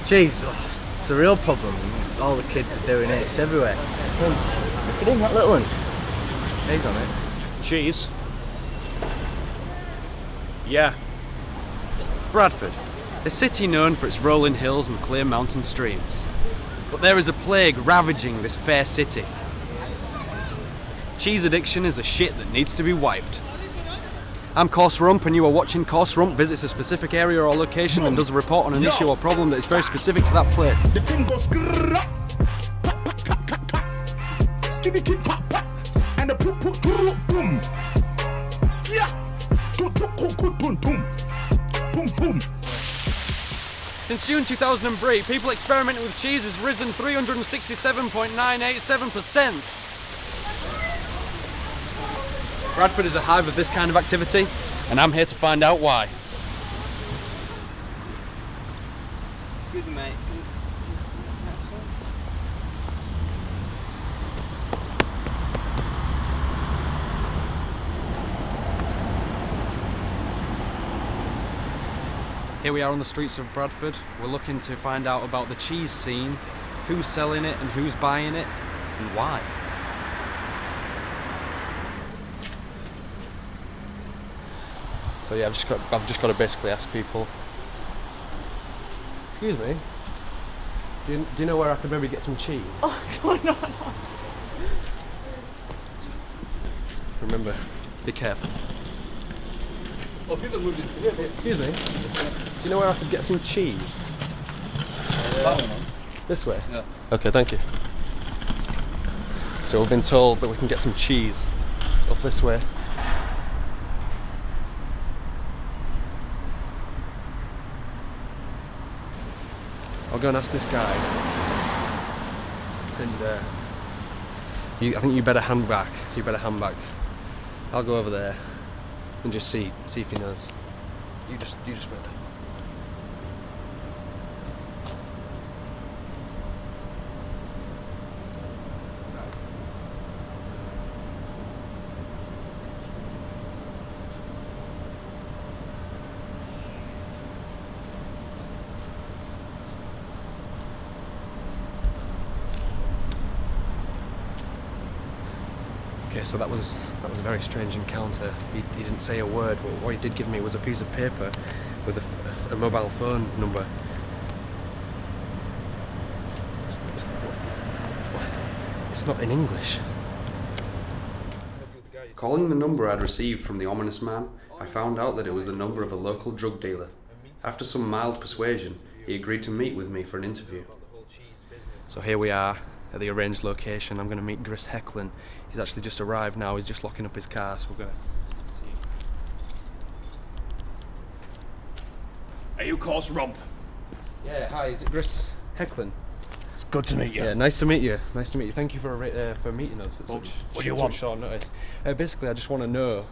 Cheese, it's a real problem. All the kids are doing it, it's everywhere. Look at him, that little one. He's on it. Cheese? Yeah. Bradford, a city known for its rolling hills and clear mountain streams. But there is a plague ravaging this fair city. Cheese addiction is a shit that needs to be wiped. I'm COARSE RUMP and you are watching COARSE RUMP visits a specific area or location and does a report on an issue or problem that is very specific to that place. The thing goes skitty kick pop pop and the poop poop boom skia boom boom boom boom. Since June 2003, people experimenting with cheese has risen 367.987%. Bradford is a hive of this kind of activity, and I'm here to find out why. Excuse me, mate. Here we are on the streets of Bradford. We're looking to find out about the cheese scene, who's selling it and who's buying it, and why. So yeah, I've just got to basically ask people. Excuse me. Do you know where I could maybe get some cheese? Oh, no. Remember, be careful. Oh, people moved into here. Excuse me. Do you know where I could get some cheese? This way? Yeah. Okay, thank you. So we've been told that we can get some cheese up this way. I'll go and ask this guy. And I think you better hand back. I'll go over there and just see if he knows. You just wait there. Okay, so that was a very strange encounter. He didn't say a word, but what he did give me was a piece of paper with a mobile phone number. It's not in English. Calling the number I'd received from the ominous man, I found out that it was the number of a local drug dealer. After some mild persuasion, he agreed to meet with me for an interview. So here we are at the arranged location. I'm going to meet Chris Hecklin. He's actually just arrived now. He's just locking up his car, so we're going to see. Are you COARSE RUMP? Yeah, hi. Is it Chris Hecklin? It's good to meet you. Yeah, nice to meet you. Thank you for meeting us at What such do you want? short notice. Basically, I just want to know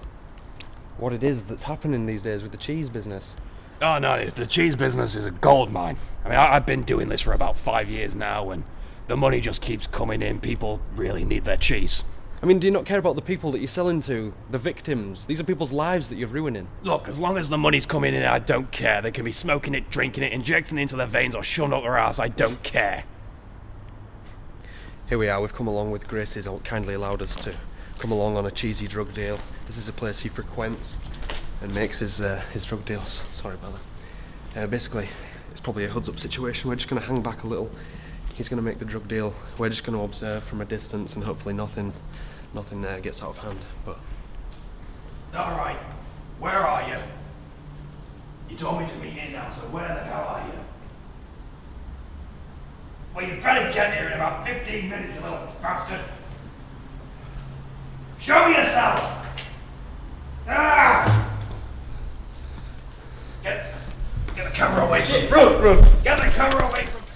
what it is that's happening these days with the cheese business. Oh no, the cheese business is a gold mine. I mean, I've been doing this for about 5 years now, and the money just keeps coming in. People really need their cheese. I mean, do you not care about the people that you're selling to, the victims? These are people's lives that you're ruining. Look, as long as the money's coming in, I don't care. They can be smoking it, drinking it, injecting it into their veins, or shoving it up their ass. I don't care. Here we are. We've come along with Grace. He's kindly allowed us to come along on a cheesy drug deal. This is a place he frequents and makes his drug deals. Sorry about that. Basically, it's probably a hoods-up situation. We're just going to hang back a little. He's going to make the drug deal. We're just going to observe from a distance, and hopefully nothing gets out of hand. But All right, where are you? You told me to meet here now, so where the hell are you? Well, you better get here in about 15 minutes, you little bastard. Show yourself! Ah! Get the camera away from me. Run! Get the camera away from me.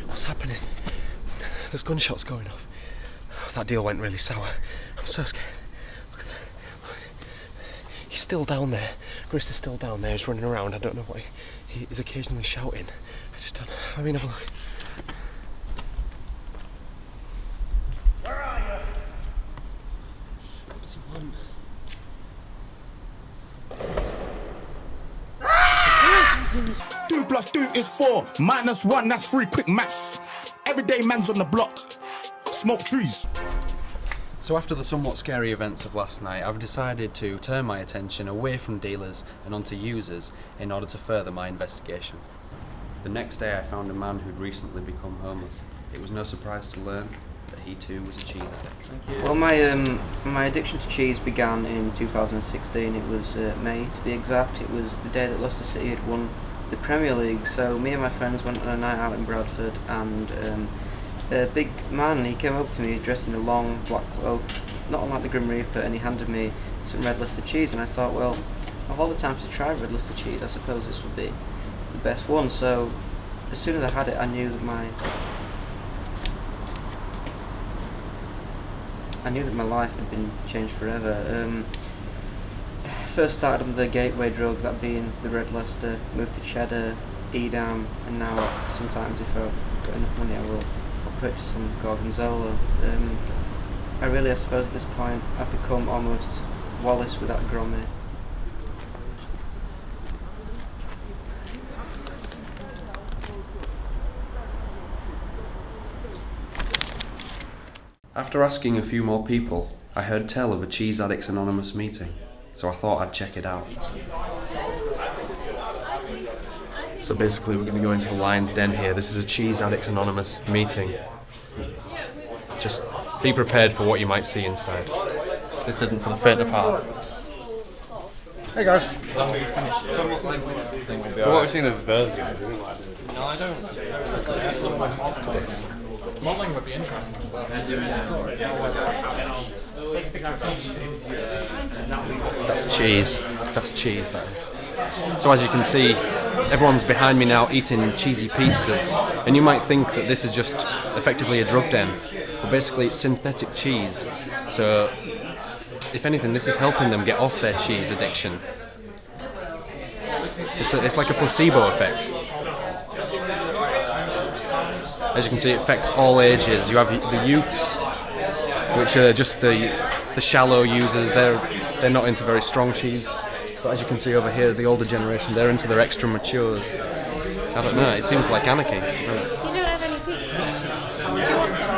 What's happening? There's gunshots going off. That deal went really sour. I'm so scared. Look at that. He's still down there. Chris is still down there. He's running around. I don't know what he is occasionally shouting. I just don't know. I mean, have a look. Where are you? What does he want? 2 + 2 is 4, -1, that's 3, quick maths. Everyday man's on the block, smoke trees. So after the somewhat scary events of last night, I've decided to turn my attention away from dealers and onto users in order to further my investigation. The next day I found a man who'd recently become homeless. It was no surprise to learn that he too was a cheese addict. Well, my addiction to cheese began in 2016. It was May, to be exact. It was the day that Leicester City had won the Premier League. So me and my friends went on a night out in Bradford, and a big man, he came over to me dressed in a long black cloak, not unlike the Grim Reaper, and he handed me some red Leicester cheese. And I thought, well, of all the times to try red Leicester cheese, I suppose this would be the best one. So as soon as I had it, I knew that my life had been changed forever. First started on the gateway drug, that being the red Leicester, moved to cheddar, Edam, and now sometimes if I've got enough money I'll purchase some gorgonzola. I suppose at this point I've become almost Wallace without Gromit. After asking a few more people, I heard tell of a Cheese Addicts Anonymous meeting, so I thought I'd check it out. So basically we're going to go into the lion's den here. This is a Cheese Addicts Anonymous meeting. Just be prepared for what you might see inside. This isn't for the faint of heart. Hey guys. For what we've seen of those guys, no, I don't. Modelling would be interesting, but That's cheese. That's cheese, that is. So as you can see, everyone's behind me now eating cheesy pizzas, and you might think that this is just effectively a drug den, but basically it's synthetic cheese. So if anything, this is helping them get off their cheese addiction. It's like a placebo effect. As you can see, it affects all ages. You have the youths, which are just the shallow users. They're not into very strong cheese. But as you can see over here, the older generation, they're into their extra matures. I don't know, it seems like anarchy. You don't have any pizza? Do you want some?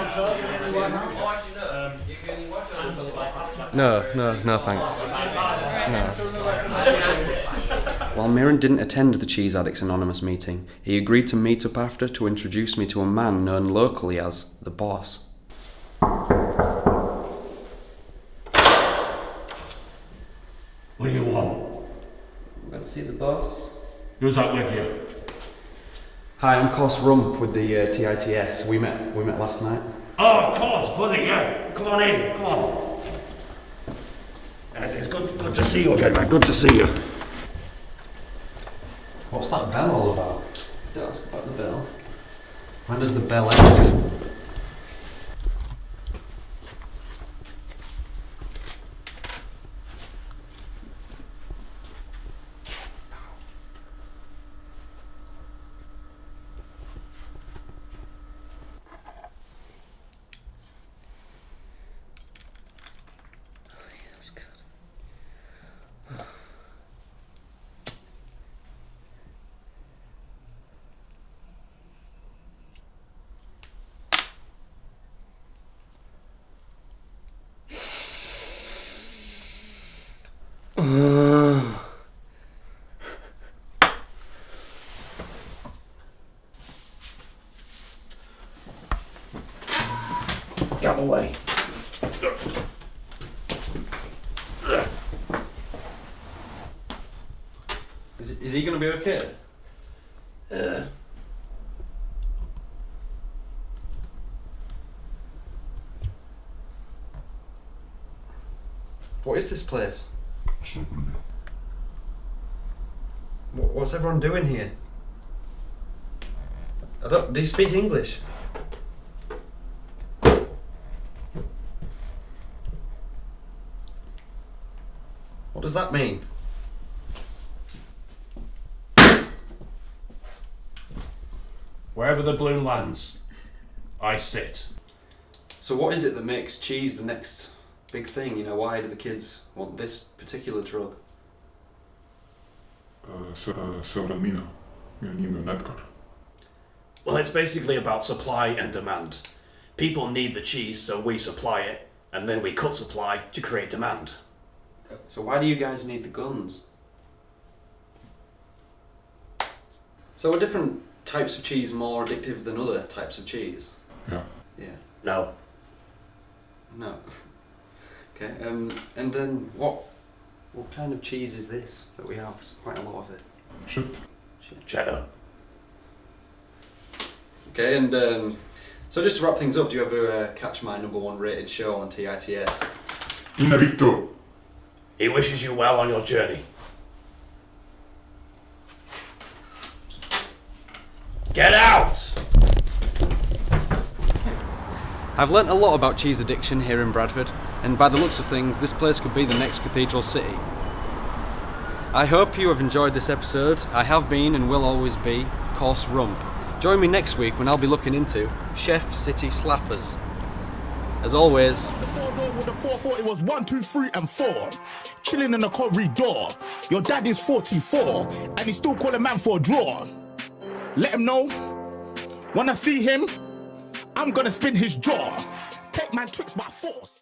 No, thanks. No. While Mirren didn't attend the Cheese Addicts Anonymous meeting, he agreed to meet up after to introduce me to a man known locally as the Boss. What do you want? I'm going to see the boss. Who's that with you? Hi, I'm COARSE RUMP with the TITS. We met last night. Oh, of course, buddy, yeah. Come on in, come on. It's good to see you again, man. Good to see you. What's that bell all about? Don't ask about the bell. When does the bell end? Get away. Is he going to be okay? What is this place? What's everyone doing here? Do you speak English? What does that mean? Wherever the balloon lands, I sit. So what is it that makes cheese the next big thing? You know, why do the kids want this particular drug? Seuramina. Well, it's basically about supply and demand. People need the cheese, so we supply it, and then we cut supply to create demand. So why do you guys need the guns? So are different types of cheese more addictive than other types of cheese? Yeah. Yeah. No. No. Okay. And then what kind of cheese is this that we have? There's quite a lot of it. Shit. Cheddar. Okay. And so just to wrap things up, do you ever catch my #1 rated show on TITS? Inevito. He wishes you well on your journey. Get out! I've learnt a lot about cheese addiction here in Bradford, and by the looks of things, this place could be the next cathedral city. I hope you have enjoyed this episode. I have been and will always be COARSE RUMP. Join me next week when I'll be looking into Chef City Slappers. As always, The 4-door with the 440 was 1, 2, 3, and 4. Chilling in the corridor. Your dad is 44, and he still call a man for a draw. Let him know, when I see him, I'm gonna spin his jaw. Take man Twix by force.